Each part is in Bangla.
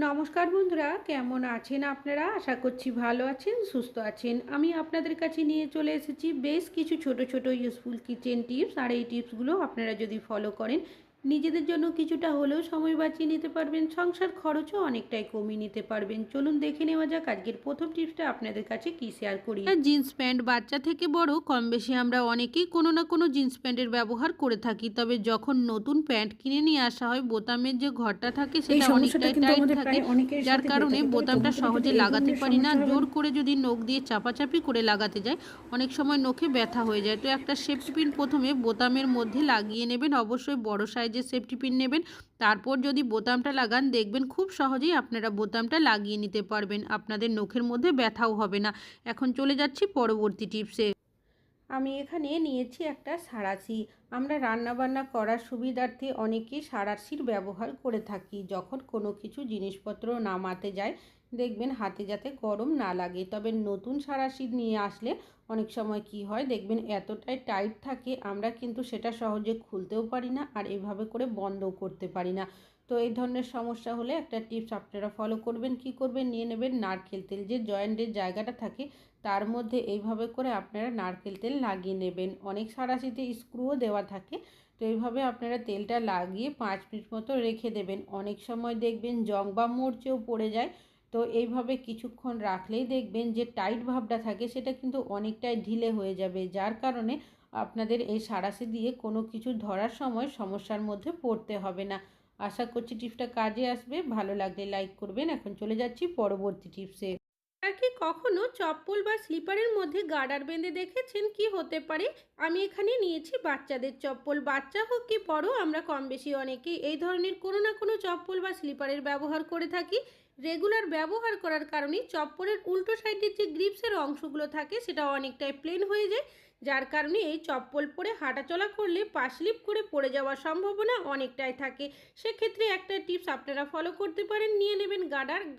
নমস্কার বন্ধুরা, কেমন আছেন আপনারা? আশা করছি ভালো আছেন, সুস্থ আছেন। আমি আপনাদের কাছে নিয়ে চলে এসেছি বেশ কিছু ছোট ছোট ইউজফুল কিচেন টিপস। আর এই টিপসগুলো আপনারা যদি ফলো করেন, নিজেদের জন্য কিছুটা হলেও সময় বাঁচিয়ে নিতে পারবেন, সংসার খরচও অনেকটাই কমিয়ে নিতে পারবেন। চলুন দেখে নেওয়া যাক আজকের প্রথম টিপসটা আপনাদের কাছে কি শেয়ার করি। জিন্স প্যান্ট বাচ্চা থেকে বড় কম বেশি আমরা অনেকেই কোনো না কোনো জিন্স প্যান্টের ব্যবহার করে থাকি। তবে যখন নতুন প্যান্ট কিনে নিয়ে আসা হয়, বোতামের যে ঘরটা থাকে এই সেটা সমস্যাটা অনেকটাই কিন্তু টাইট আমাদের থাকে, প্রায় অনেকের যার সাথে হয়ে কারণে থাকে। তবে বোতামটা তোমাদেরও যদি সহজে এই লাগাতে ধরনের পারি না। সমস্যা হয় জোর করে যদি নখ দিয়ে চাপাচাপি করে লাগাতে যাই, অনেক সময় নখে ব্যথা হয়ে যায়। তো একটা সেফটি পিন প্রথমে বোতামের মধ্যে লাগিয়ে নেবেন। অবশ্যই বড় সাইজের সেফটি পিন নেবেন। তারপর যদি বোতামটা লাগান, দেখবেন খুব সহজেই আপনারা বোতামটা লাগিয়ে নিতে পারবেন। আপনাদের নখের মধ্যে ব্যথাও হবে না। এখন চলে যাচ্ছি পরবর্তী টিপসে। আমি এখানে নিয়েছি একটা সাঁড়াশি। আমরা রান্নাবান্না করার সুবিধার্থে অনেকেই সাঁড়াশির ব্যবহার করে থাকি। যখন কোনো কিছু জিনিসপত্র নামাতে যায়, দেখবেন হাতে যাতে গরম না লাগে। তবে নতুন সাঁড়াশি নিয়ে আসলে অনেক সময় কি হয়, দেখবেন এতটাই টাইট থাকে, আমরা কিন্তু সেটা সহজে খুলতেও পারি না, আর এভাবে করে বন্ধও করতে পারি না। তো এই ধরনের সমস্যা হলে একটা টিপস আপনারা ফলো করবেন। কি করবেন, নিয়ে নেবেন নারকেল তেল। যে জয়েন্টের জায়গাটা থাকে তার মধ্যে এইভাবে করে আপনারা নারকেল তেল লাগিয়ে নেবেন। অনেক সাঁড়াশিতে স্ক্রুও দেওয়া থাকে। তো এইভাবে আপনারা তেলটা লাগিয়ে 5 মিনিট মতো রেখে দেবেন। অনেক সময় দেখবেন জং বা মরচেও পড়ে যায়। তো এইভাবে কিছুক্ষণ রাখলেই দেখবেন যে টাইট ভাবটা থাকে সেটা কিন্তু অনেকটাই ঢিলে হয়ে যাবে, যার কারণে আপনাদের এই সাঁড়াশি দিয়ে কোনো কিছু ধরার সময় সমস্যার মধ্যে পড়তে হবে না। আশা করছি টিপসটা কাজে আসবে। ভালো লাগলে লাইক করবেন। এখন চলে যাচ্ছি পরবর্তী টিপসে। আর কি কখনো চপ্পল বা স্লিপারের মধ্যে গার্ডার বেঁধে দেখেছেন? কি হতে পারে? আমি এখানে নিয়েছি বাচ্চাদের চপ্পল। বাচ্চা হোক কি বড়, আমরা কম বেশি অনেকেই এই ধরনের কোনো না কোনো চপ্পল বা স্লিপারের ব্যবহার করে থাকি। রেগুলার ব্যবহার করার কারণে চপ্পলের উল্টো সাইডের যে গ্রিপসের অংশগুলো থাকে সেটা অনেকটাই প্লেন হয়ে যায়, যার কারণে এই চপ্পল পরে হাঁটাচলা করলে পা স্লিপ করে পড়ে যাওয়ার সম্ভাবনা অনেকটাই থাকে। সেক্ষেত্রে একটা টিপস আপনারা ফলো করতে পারেন। নিয়ে নেবেন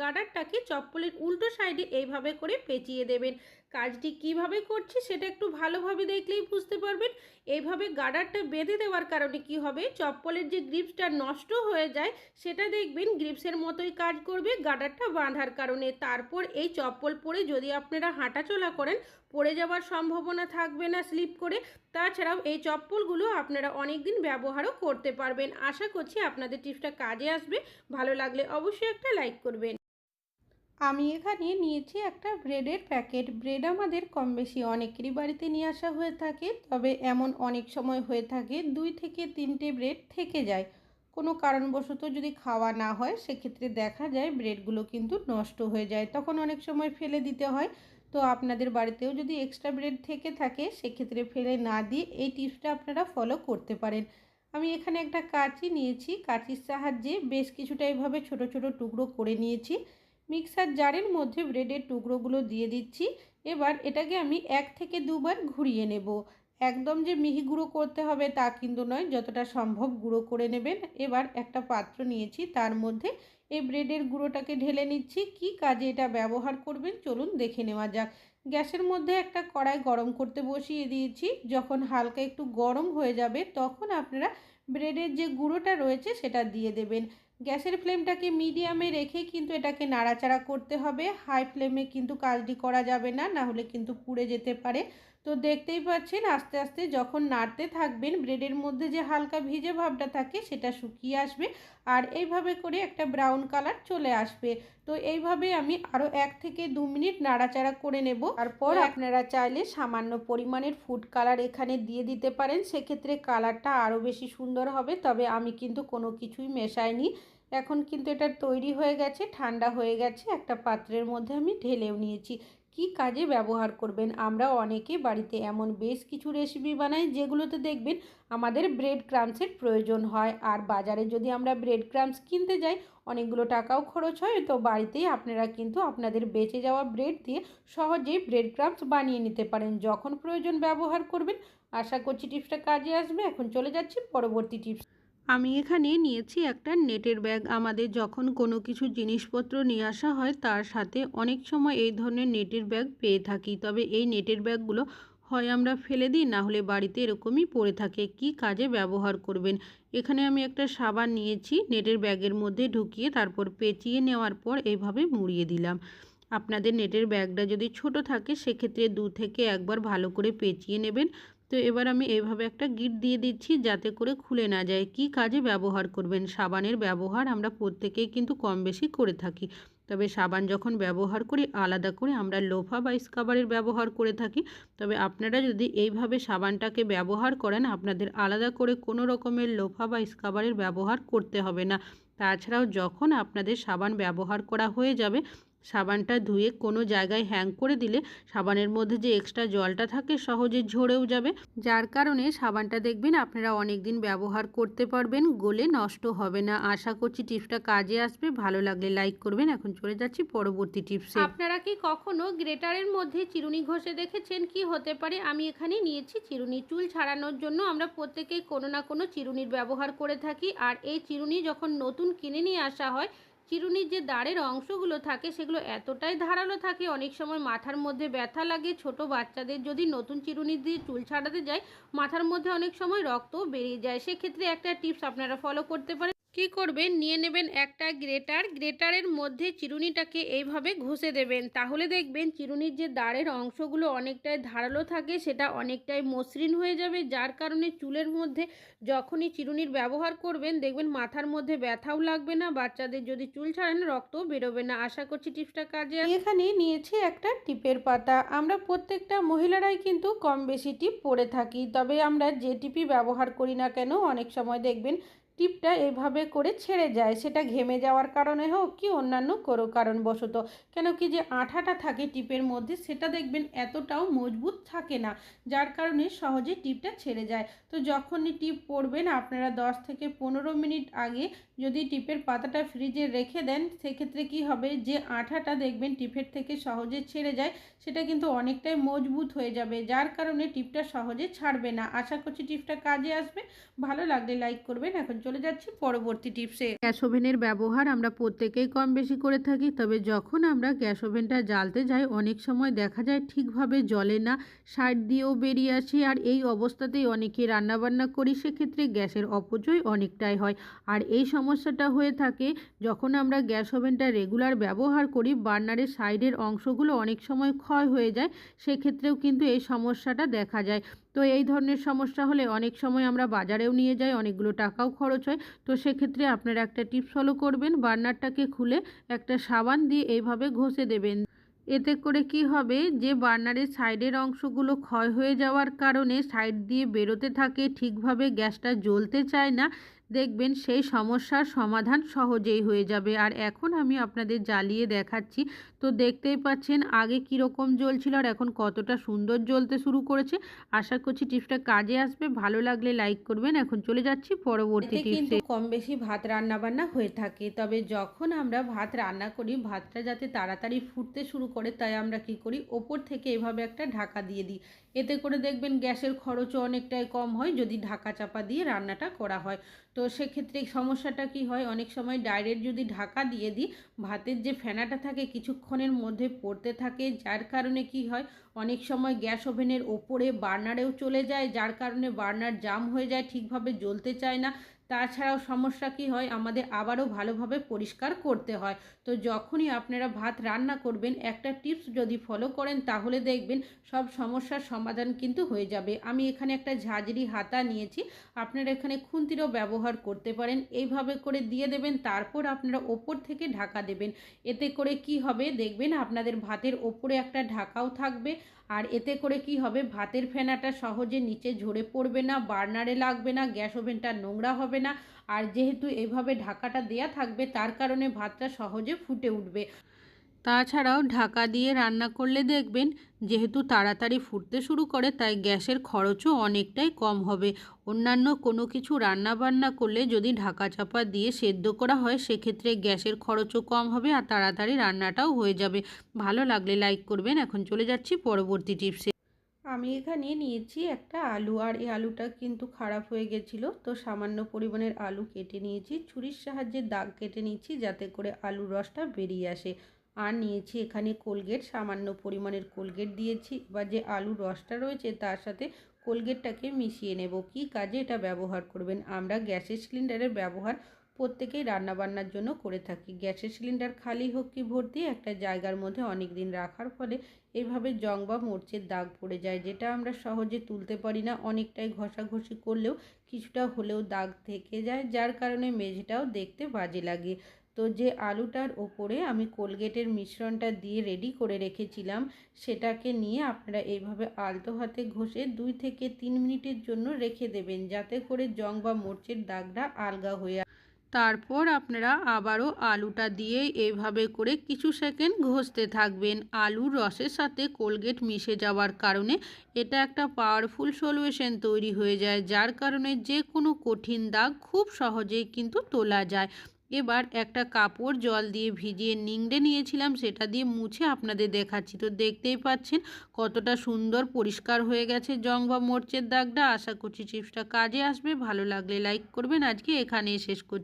গার্ডারটাকে চপ্পলের উল্টো সাইডে এইভাবে করে পেঁচিয়ে দেবেন। কাজটি কিভাবে করছি সেটা একটু ভালোভাবে দেখলেই বুঝতে পারবেন। এইভাবে গার্ডারটা বেঁধে দেওয়ার কারণে কি হবে, চপ্পলের যে গ্রিপসটা নষ্ট হয়ে যায় সেটা দেখবেন গ্রিপসের মতোই কাজ করবে গার্ডারটা বাঁধার কারণে। তারপর এই চপ্পল পরে যদি আপনারা হাঁটাচলা করেন, পড়ে যাওয়ার সম্ভাবনা থাকবে না স্লিপ করে। তাছাড়াও এই চপ্পলগুলো আপনারা অনেক দিন ব্যবহারও করতে পারবেন। আশা করছি আপনাদের টিপসটা কাজে আসবে। ভালো লাগলে অবশ্যই একটা লাইক করবেন। আমি এখানে নিয়েছি একটা ব্রেডের প্যাকেট। ব্রেড আমাদের কম বেশি অনেকেরই বাড়িতে নিয়ে আসা হয়ে থাকে। তবে এমন অনেক সময় হয়ে থাকে 2 থেকে 3টে ব্রেড থেকে যায়। কোনো কারণবশত যদি খাওয়া না হয়, সেক্ষেত্রে দেখা যায় ব্রেডগুলো কিন্তু নষ্ট হয়ে যায়, তখন অনেক সময় ফেলে দিতে হয়। তো আপনাদের বাড়িতেও যদি এক্সট্রা ব্রেড থেকে থাকে, সেক্ষেত্রে ফেলে না দিয়ে এই টিপসটা আপনারা ফলো করতে পারেন। আমি এখানে একটা কাঁচি নিয়েছি। কাঁচির সাহায্যে বেশ কিছুটা এভাবে ছোট ছোট টুকরো করে নিয়েছি। মিক্সার জারের মধ্যে ব্রেডের টুকরোগুলো দিয়ে দিচ্ছি। এবার এটাকে আমি 1 থেকে 2 বার ঘুরিয়ে নেব। একদম যে মিহি গুঁড়ো করতে হবে তা কিন্তু নয়, যতটা সম্ভব গুঁড়ো করে নেবেন। এবার একটা পাত্র নিয়েছি, তার মধ্যে এই ব্রেডের গুঁড়োটাকে ঢেলে নিচ্ছি। কি কাজে এটা ব্যবহার করবেন চলুন দেখে নেওয়া যাক। গ্যাসের মধ্যে একটা কড়াই গরম করতে বসিয়ে দিয়েছি। যখন হালকা একটু গরম হয়ে যাবে, তখন আপনারা ব্রেডের যে গুঁড়োটা রয়েছে সেটা দিয়ে দেবেন। গ্যাসের ফ্লেমটাকে মিডিয়ামে রেখে কিন্তু এটাকে নাড়াচাড়া করতে হবে। হাই ফ্লেমে কিন্তু কাজটি করা যাবে না, না হলে কিন্তু পুড়ে যেতে পারে। তো দেখতেই পাচ্ছেন আস্তে আস্তে যখন নাড়তে থাকবেন, ব্রেডের মধ্যে যে হালকা ভিজে ভাবটা থাকে সেটা শুকিয়ে আসবে, আর এইভাবে করে একটা ব্রাউন কালার চলে আসবে। তো এইভাবে আমি আরও 1 থেকে 2 মিনিট নাড়াচাড়া করে নেব। তারপর আপনারা চাইলে সামান্য পরিমাণের ফুড কালার এখানে দিয়ে দিতে পারেন, সেক্ষেত্রে কালারটা আরও বেশি সুন্দর হবে। তবে আমি কিন্তু কোনো কিছুই মেশাইনি। এখন কিন্তু এটা তৈরি হয়ে গেছে, ঠান্ডা হয়ে গেছে। একটা পাত্রের মধ্যে আমি ঢেলেও নিয়েছি। কি কাজে ব্যবহার করবেন, আমরা অনেকে বাড়িতে এমন বেশ কিছু রেসিপি বানাই যেগুলোতে দেখবেন আমাদের ব্রেড ক্রাম্বসের প্রয়োজন হয়। আর বাজারে যদি আমরা ব্রেড ক্রাম্বস কিনতে যাই, অনেকগুলো টাকাও খরচ হয়। তো বাড়িতেই আপনারা কিন্তু আপনাদের বেঁচে যাওয়া ব্রেড দিয়ে সহজেই ব্রেড ক্রাম্বস বানিয়ে নিতে পারেন। যখন প্রয়োজন ব্যবহার করবেন। আশা করছি টিপসটা কাজে আসবে। এখন চলে যাচ্ছি পরবর্তী টিপস। আমি এখানে নিয়েছি একটা নেটের ব্যাগ। আমাদের যখন কোনো কিছু জিনিসপত্র নিয়ে আসা হয়, তার সাথে অনেক সময় এই ধরনের নেটের ব্যাগ পেয়ে থাকি। তবে এই নেটের ব্যাগগুলো হয় আমরা ফেলে দিই, না হলে বাড়িতে এরকমই পড়ে থাকে। কি কাজে ব্যবহার করবেন? এখানে আমি একটা সাবান নিয়েছি, নেটের ব্যাগের মধ্যে ঢুকিয়ে তারপর পেঁচিয়ে নেওয়ার পর এইভাবে মুড়িয়ে দিলাম। আপনাদের নেটের ব্যাগটা যদি ছোট থাকে সেক্ষেত্রে 2 থেকে 1 বার ভালো করে পেঁচিয়ে নেবেন। তো এবার আমি এইভাবে একটা গিঁট দিয়ে দিচ্ছি যাতে করে খুলে না যায়। কি কাজে ব্যবহার করবেন? সাবানের ব্যবহার আমরা প্রত্যেকেই কিন্তু কম বেশি করে থাকি। তবে সাবান যখন ব্যবহার করি আলাদা করে আমরা লোফা বা স্ক্রাবারের ব্যবহার করে থাকি। তবে আপনারা যদি এইভাবে সাবানটাকে ব্যবহার করেন আপনাদের আলাদা করে কোনো রকমের লোফা বা স্ক্রাবারের ব্যবহার করতে হবে না। তাছাড়াও যখন আপনাদের সাবান ব্যবহার করা হয়ে যাবে, সাবানটা ধুয়ে কোনো জায়গায় হ্যাং করে দিলে সাবানের মধ্যে যে এক্সট্রা জলটা থাকে সহজে ঝরেও যাবে, যার কারণে সাবানটা দেখবেন আপনারা অনেক দিন ব্যবহার করতে পারবেন, গলে নষ্ট হবে না। আশা করছি টিপসটা কাজে আসবে। ভালো লাগলে লাইক করবেন। এখন চলে যাচ্ছি পরবর্তী টিপসে। আপনারা কি কখনো গ্রেটারের মধ্যে চিরুনি ঘষে দেখেছেন? কি হতে পারে? আমি এখানে নিয়েছি চিরুনি। চুল ছাড়ানোর জন্য আমরা প্রত্যেকেই কোনো না কোনো চিরুনির ব্যবহার করে থাকি। আর এই চিরুনি যখন নতুন কিনে নিয়ে আসা হয়, চিরুনির যে দাঁড়ের অংশগুলো থাকে সেগুলো এতটাই ধারালো থাকে, অনেক সময় মাথার মধ্যে ব্যথা লাগে। ছোট বাচ্চাদের যদি নতুন চিরুনি দিয়ে চুল ছাড়াতে যায় মাথার মধ্যে অনেক সময় রক্তও বেরিয়ে যায়। সেক্ষেত্রে একটা টিপস আপনারা ফলো করতে পারেন। কি করবেন? নিয়ে নেবেন একটা গ্রেটার, গ্রেটারের মধ্যে চিরুনিটাকে এইভাবে ঘষে দেবেন। তাহলে দেখবেন চিরুনির যে দাঁড়ের অংশগুলো অনেকটাই ধারালো থাকে সেটা অনেকটাই মসৃণ হয়ে যাবে, যার কারণে চুলের মধ্যে যখনই চিরুনির ব্যবহার করবেন দেখবেন মাথার মধ্যে ব্যথাও লাগবে না, বাচ্চাদের যদি চুল ছাড়ান রক্তও বেরোবে না। আশা করছি টিপসটা কাজে। এখানে নিয়েছি একটা টিপের পাতা। আমরা প্রত্যেকটা মহিলারাই কিন্তু কম বেশি টিপ পরে থাকি, তবে আমরা যে টিপই ব্যবহার করি না কেন অনেক সময় দেখবেন টিপটা এভাবে করে ছেড়ে যায়, সেটা ঘেমে যাওয়ার কারণে হোক কি অন্যান্য কোনো কারণবশত। কেন কি যে আঠাটা থাকে টিপের মধ্যে সেটা দেখবেন এতটাও মজবুত থাকে না, যার কারণে সহজে টিপটা ছেড়ে যায়। তো যখনই টিপ পরবেন আপনারা 10 থেকে 15 মিনিট আগে যদি টিপের পাতাটা ফ্রিজে রেখে দেন সেক্ষেত্রে কি হবে, যে আঠাটা দেখবেন টিপের থেকে সহজে ছেড়ে যায় সেটা কিন্তু অনেকটাই মজবুত হয়ে যাবে, যার কারণে টিপটা সহজে ছাড়বে না। আশা করছি টিপসটা কাজে আসবে। ভালো লাগলে লাইক করবেন। এখন চলে যাচ্ছি পরবর্তী টিপসে। গ্যাস ওভেনের ব্যবহার আমরা প্রত্যেকেই কম বেশি করে থাকি, তবে যখন আমরা গ্যাস ওভেনটা জ্বালতে যাই অনেক সময় দেখা যায় ঠিকভাবে জ্বলে না, সাইড দিয়েও বেরিয়ে আসে, আর এই অবস্থাতেই অনেকে রান্নাবান্না করি, সেক্ষেত্রে গ্যাসের অপচয় অনেকটাই হয়। আর এই সমস্যাটা হয়ে থাকে যখন আমরা গ্যাস ওভেনটা রেগুলার ব্যবহার করি, বার্নারের সাইডের অংশগুলো অনেক সময় ক্ষয় হয়ে যায়, সেক্ষেত্রেও কিন্তু এই সমস্যাটা দেখা যায়। তো এই ধরনের সমস্যা হলে অনেক সময় আমরা বাজারেও নিয়ে যাই, অনেকগুলো টাকাও খরচ হয়। তো সেক্ষেত্রে আপনারা একটা টিপস ফলো করবেন, বার্নারটাকে খুলে একটা সাবান দিয়ে এইভাবে ঘষে দেবেন। এতে করে কি হবে, যে বার্নারের সাইডের অংশগুলো ক্ষয় হয়ে যাওয়ার কারণে সাইড দিয়ে বেরোতে থাকে, ঠিকভাবে গ্যাসটা জ্বলতে চায় না, দেখবেন সেই সমস্যার সমাধান সহজেই হয়ে যাবে। আর এখন আমি আপনাদের জ্বালিয়ে দেখাচ্ছি। তো দেখতেই পাচ্ছেন আগে কীরকম জ্বলছিল আর এখন কতটা সুন্দর জ্বলতে শুরু করেছে। আশা করছি টিপসটা কাজে আসবে। ভালো লাগলে লাইক করবেন। এখন চলে যাচ্ছি পরবর্তী টিপসে। কিন্তু কম বেশি ভাত রান্না বান্না হয়ে থাকে, তবে যখন আমরা ভাত রান্না করি ভাতটা যাতে তাড়াতাড়ি ফুটতে শুরু করে তাই আমরা কি করি, ওপর থেকে এভাবে একটা ঢাকা দিয়ে দিই। এতে করে দেখবেন গ্যাসের খরচও অনেকটাই কম হয় যদি ঢাকা চাপা দিয়ে রান্নাটা করা হয়। তো সেক্ষেত্রে সমস্যাটা কি হয়, অনেক সময় ডাইরেক্ট যদি ঢাকা দিয়ে দিই ভাতের যে ফেনাটা থাকে কিছুক্ষণের মধ্যে পড়তে থাকে, যার কারণে কি হয় অনেক সময় গ্যাস ওভেনের ওপরে বার্নারেও চলে যায়, যার কারণে বার্নার জাম হয়ে যায়, ঠিকভাবে জ্বলতে চায় না। তাছাড়াও সমস্যা কি হয়, আমাদের আবারও ভালোভাবে পরিষ্কার করতে হয়। তো যখনই আপনারা ভাত রান্না করবেন একটা টিপস যদি ফলো করেন তাহলে দেখবেন সব সমস্যার সমাধান কিন্তু হয়ে যাবে। আমি এখানে একটা ঝাঁঝরি হাতা নিয়েছি, আপনারা এখানে খুন্তিরও ব্যবহার করতে পারেন। এইভাবে করে দিয়ে দেবেন, তারপর আপনারা ওপর থেকে ঢাকা দেবেন। এতে করে কি হবে দেখবেন আপনাদের ভাতের ওপরে একটা ঢাকাও থাকবে, আর এতে করে কি হবে ভাতের ফেনাটা সহজে নিচে ঝরে পড়বে না, বার্নারে লাগবে না, গ্যাস ওভেনটা নোংরা হবে না। আর যেহেতু এভাবে ঢাকাটা দেয়া থাকবে তার কারণে ভাতটা সহজে ফুটে উঠবে। তাছাড়াও ঢাকা দিয়ে রান্না করলে দেখবেন যেহেতু তাড়াতাড়ি ফুটতে শুরু করে তাই গ্যাসের খরচও অনেকটাই কম হবে। অন্যান্য কোনো কিছু রান্না বান্না করলে যদি ঢাকা চাপা দিয়ে সেদ্ধ করা হয় সেক্ষেত্রে গ্যাসের খরচও কম হবে আর তাড়াতাড়ি রান্নাটাও হয়ে যাবে। ভালো লাগলে লাইক করবেন। এখন চলে যাচ্ছি পরবর্তী টিপসে। আমি এখানে নিয়েছি একটা আলু, আর এই আলুটা কিন্তু খারাপ হয়ে গেছিলো, তো সামান্য পরিমাণের আলু কেটে নিয়েছি, ছুরির সাহায্যে দাগ কেটে নিচ্ছি যাতে করে আলুর রসটা বেরিয়ে আসে। আর নিয়েছি এখানে কোলগেট, সামান্য পরিমাণের কোলগেট দিয়েছি। এবার যে আলুর রসটা রয়েছে তার সাথে কোলগেটটাকে মিশিয়ে নেব। কি কাজে এটা ব্যবহার করবেন? আমরা গ্যাসের সিলিন্ডারের ব্যবহার প্রত্যেকেই রান্নাবান্নার জন্য করে থাকি। গ্যাসের সিলিন্ডার খালি হোক কি ভর্তি, একটা জায়গার মধ্যে অনেক দিন রাখার ফলে এইভাবে জং বা মরচের দাগ পড়ে যায়, যেটা আমরা সহজে তুলতে পারি না। অনেকটাই ঘষাঘষি করলেও কিছুটা হলেও দাগ থেকে যায়, যার কারণে মেঝেটাও দেখতে বাজে লাগে। তো যে আলুটার ওপরে আমি কোলগেটের মিশ্রণটা দিয়ে রেডি করে রেখেছিলাম, সেটাকে নিয়ে আপনারা এইভাবে আলতো হাতে ঘষে 2 থেকে 3 মিনিটের জন্য রেখে দেবেন, যাতে করে জং বা মরচের দাগটা আলগা হয়ে। তারপর আপনারা আবারও আলুটা দিয়ে এইভাবে করে কিছু সেকেন্ড ঘষতে থাকবেন। আলুর রসের সাথে কোলগেট মিশে যাওয়ার কারণে এটা একটা পাওয়ারফুল সলিউশন তৈরি হয়ে যায়, যার কারণে যে কোনো কঠিন দাগ খুব সহজেই কিন্তু তোলা যায়। এবার একটা কাপড় জল দিয়ে ভিজিয়ে নিংড়ে নিয়েছিলাম, সেটা দিয়ে মুছে আপনাদের দেখাচ্ছি। তো দেখতেই পাচ্ছেন কতটা সুন্দর পরিষ্কার হয়ে গেছে জং বা মরচের দাগটা। আশা করছি টিপসটা কাজে আসবে। ভালো লাগলে লাইক করবেন। আজকে এখানেই শেষ করছি।